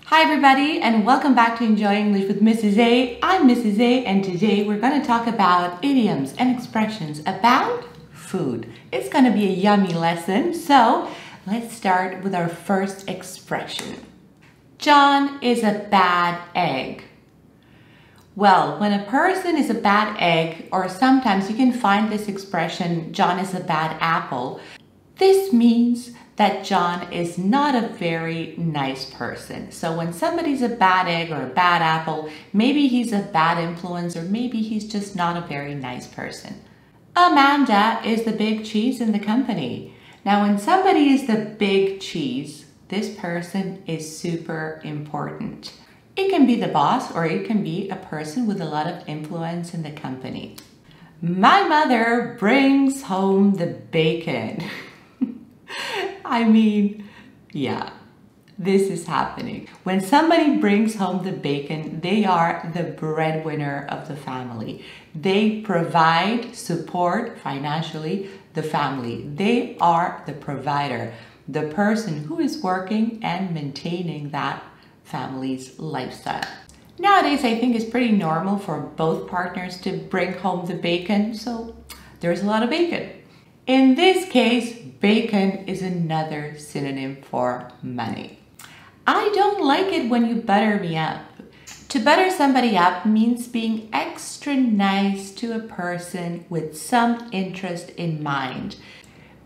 Hi everybody and welcome back to Enjoy English with Mrs. A. I'm Mrs. A and today we're going to talk about idioms and expressions about food. It's going to be a yummy lesson, so let's start with our first expression. John is a bad egg. Well, when a person is a bad egg, or sometimes you can find this expression, John is a bad apple, this means that John is not a very nice person. So when somebody's a bad egg or a bad apple, maybe he's a bad influence or maybe he's just not a very nice person. Amanda is the big cheese in the company. Now when somebody is the big cheese, this person is super important. It can be the boss or it can be a person with a lot of influence in the company. My mother brings home the bacon. I mean, yeah, this is happening. When somebody brings home the bacon, they are the breadwinner of the family. They provide support financially the family. They are the provider, the person who is working and maintaining that family's lifestyle. Nowadays, I think it's pretty normal for both partners to bring home the bacon, so there's a lot of bacon. In this case, bacon is another synonym for money. I don't like it when you butter me up. To butter somebody up means being extra nice to a person with some interest in mind.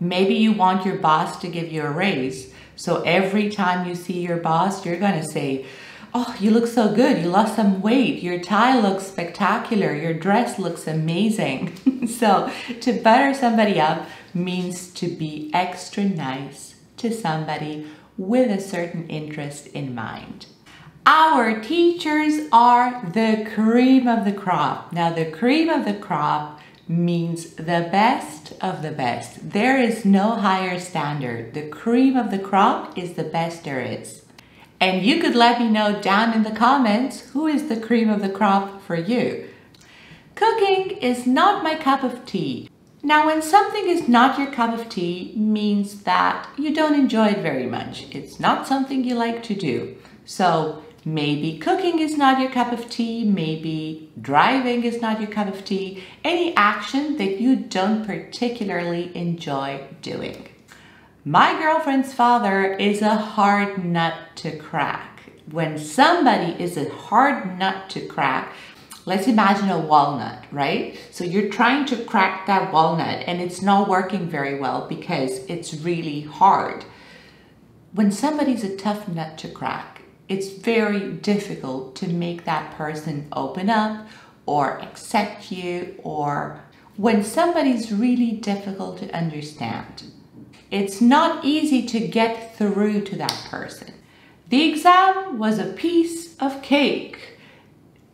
Maybe you want your boss to give you a raise. So every time you see your boss, you're going to say, "Oh, you look so good. You lost some weight. Your tie looks spectacular. Your dress looks amazing." So to butter somebody up means to be extra nice to somebody with a certain interest in mind. Our teachers are the cream of the crop. Now the cream of the crop means the best of the best. There is no higher standard. The cream of the crop is the best there is. And you could let me know down in the comments who is the cream of the crop for you. Cooking is not my cup of tea. Now, when something is not your cup of tea means that you don't enjoy it very much. It's not something you like to do. So maybe cooking is not your cup of tea, maybe driving is not your cup of tea, any action that you don't particularly enjoy doing. My girlfriend's father is a hard nut to crack. When somebody is a hard nut to crack, let's imagine a walnut, right? So you're trying to crack that walnut and it's not working very well because it's really hard. When somebody's a tough nut to crack, it's very difficult to make that person open up or accept you, or when somebody's really difficult to understand. It's not easy to get through to that person. The exam was a piece of cake.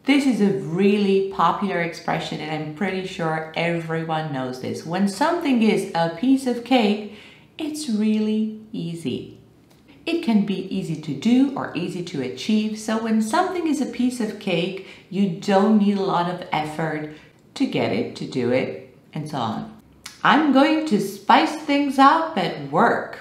This is a really popular expression and I'm pretty sure everyone knows this. When something is a piece of cake, it's really easy. It can be easy to do or easy to achieve. So when something is a piece of cake, you don't need a lot of effort to get it, to do it, and so on. I'm going to spice things up at work.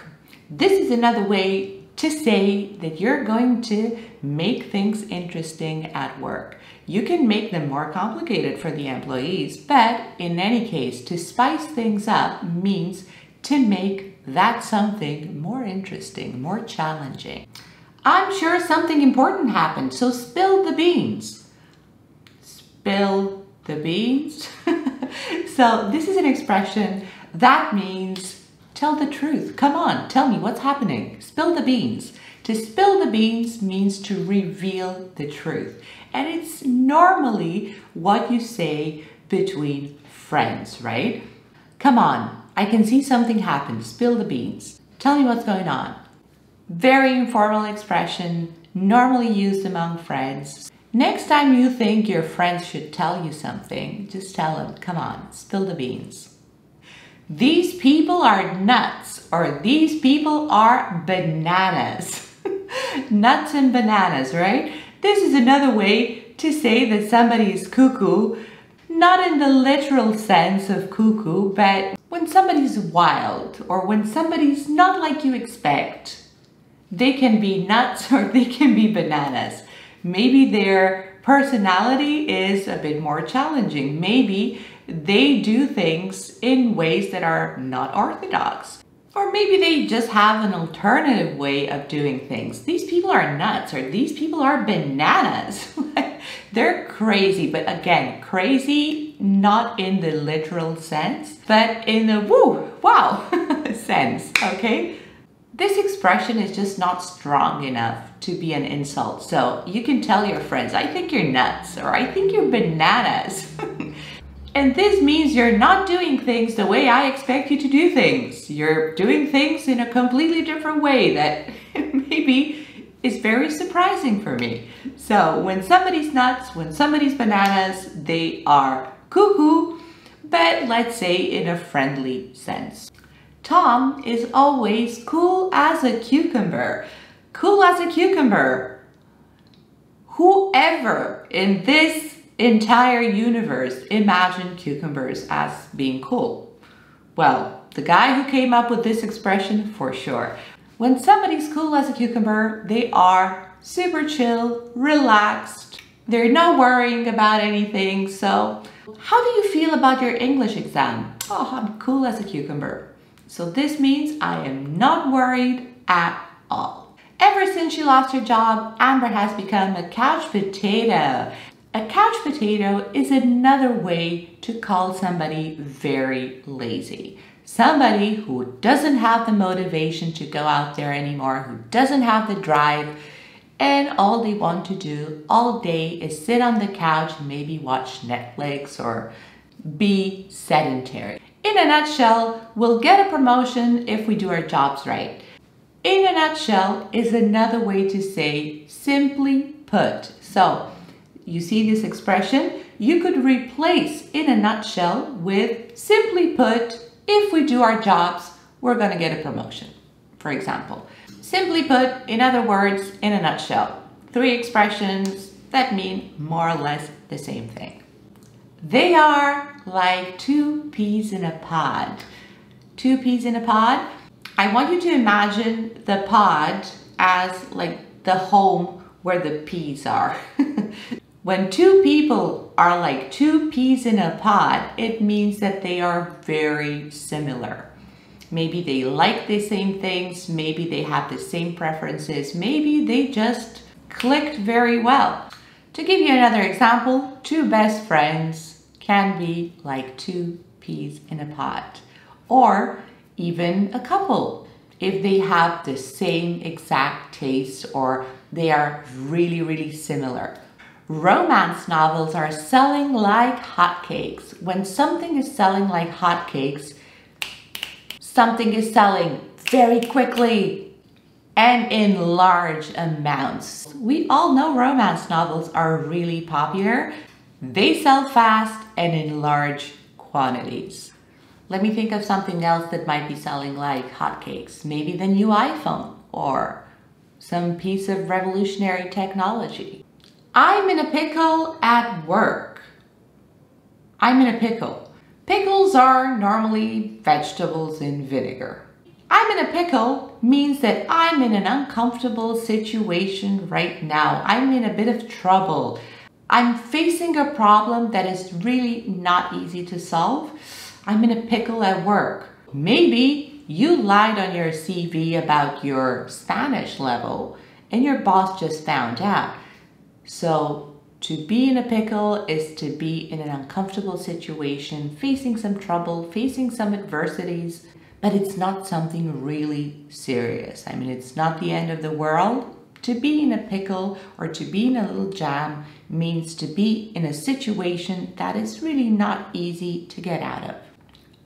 This is another way to say that you're going to make things interesting at work. You can make them more complicated for the employees, but in any case, to spice things up means to make that something more interesting, more challenging. I'm sure something important happened, so spill the beans. Spill the beans? So this is an expression that means tell the truth. Come on, tell me what's happening. Spill the beans. To spill the beans means to reveal the truth. And it's normally what you say between friends, right? Come on, I can see something happen. Spill the beans. Tell me what's going on. Very informal expression, normally used among friends. Next time you think your friends should tell you something, just tell them, come on, spill the beans. These people are nuts, or these people are bananas. Nuts and bananas, right? This is another way to say that somebody is cuckoo, not in the literal sense of cuckoo, but when somebody's wild or when somebody's not like you expect. They can be nuts or they can be bananas. Maybe their personality is a bit more challenging. Maybe they do things in ways that are not orthodox. Or maybe they just have an alternative way of doing things. These people are nuts or these people are bananas. They're crazy, but again, crazy not in the literal sense, but in the woo, wow sense, okay? This expression is just not strong enough to be an insult. So you can tell your friends, I think you're nuts, or I think you're bananas. And this means you're not doing things the way I expect you to do things. You're doing things in a completely different way that maybe is very surprising for me. So when somebody's nuts, when somebody's bananas, they are cuckoo, but let's say in a friendly sense. Tom is always cool as a cucumber. Cool as a cucumber. Whoever in this entire universe imagined cucumbers as being cool? Well, the guy who came up with this expression, for sure. When somebody's cool as a cucumber, they are super chill, relaxed. They're not worrying about anything. So how do you feel about your English exam? Oh, I'm cool as a cucumber. So this means I am not worried at all. Ever since she lost her job, Amber has become a couch potato. A couch potato is another way to call somebody very lazy. Somebody who doesn't have the motivation to go out there anymore, who doesn't have the drive, and all they want to do all day is sit on the couch and maybe watch Netflix or be sedentary. In a nutshell, we'll get a promotion if we do our jobs right. In a nutshell is another way to say simply put. So you see this expression? You could replace in a nutshell with simply put, if we do our jobs, we're going to get a promotion, for example. Simply put, in other words, in a nutshell. 3 expressions that mean more or less the same thing. They are like 2 peas in a pod. 2 peas in a pod. I want you to imagine the pod as like the home where the peas are. When 2 people are like 2 peas in a pod, it means that they are very similar. Maybe they like the same things, maybe they have the same preferences, maybe they just clicked very well. To give you another example, 2 best friends can be like 2 peas in a pod. Or even a couple, if they have the same exact taste or they are really, really similar. Romance novels are selling like hotcakes. When something is selling like hotcakes, something is selling very quickly and in large amounts. We all know romance novels are really popular. They sell fast and in large quantities. Let me think of something else that might be selling like hotcakes. Maybe the new iPhone or some piece of revolutionary technology. I'm in a pickle at work. I'm in a pickle. Pickles are normally vegetables in vinegar. I'm in a pickle means that I'm in an uncomfortable situation right now. I'm in a bit of trouble. I'm facing a problem that is really not easy to solve. I'm in a pickle at work. Maybe you lied on your CV about your Spanish level and your boss just found out. So to be in a pickle is to be in an uncomfortable situation, facing some trouble, facing some adversities, but it's not something really serious. I mean, it's not the end of the world. To be in a pickle or to be in a little jam means to be in a situation that is really not easy to get out of.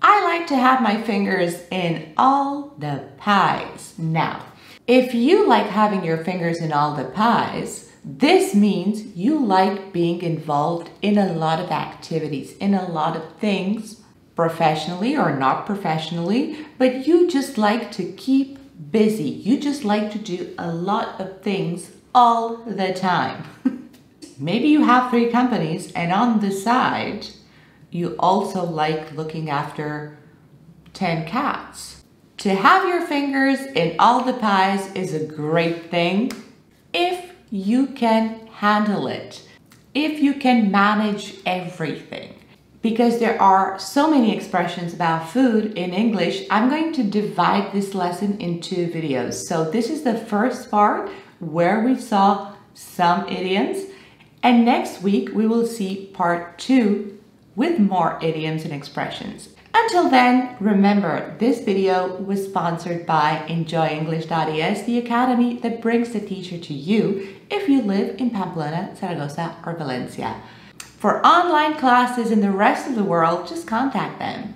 I like to have my fingers in all the pies. Now, if you like having your fingers in all the pies, this means you like being involved in a lot of activities, in a lot of things, professionally or not professionally, but you just like to keep busy. You just like to do a lot of things all the time. Maybe you have 3 companies and on the side, you also like looking after 10 cats. To have your fingers in all the pies is a great thing if you can handle it, if you can manage everything. Because there are so many expressions about food in English, I'm going to divide this lesson into videos. So this is the first part where we saw some idioms, and next week we will see part 2 with more idioms and expressions. Until then, remember, this video was sponsored by EnjoyEnglish.es, the academy that brings the teacher to you if you live in Pamplona, Zaragoza, or Valencia. For online classes in the rest of the world, just contact them.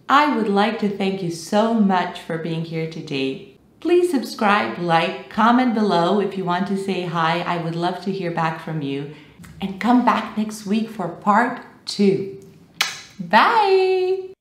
I would like to thank you so much for being here today. Please subscribe, like, comment below if you want to say hi. I would love to hear back from you. And come back next week for part 2. Bye!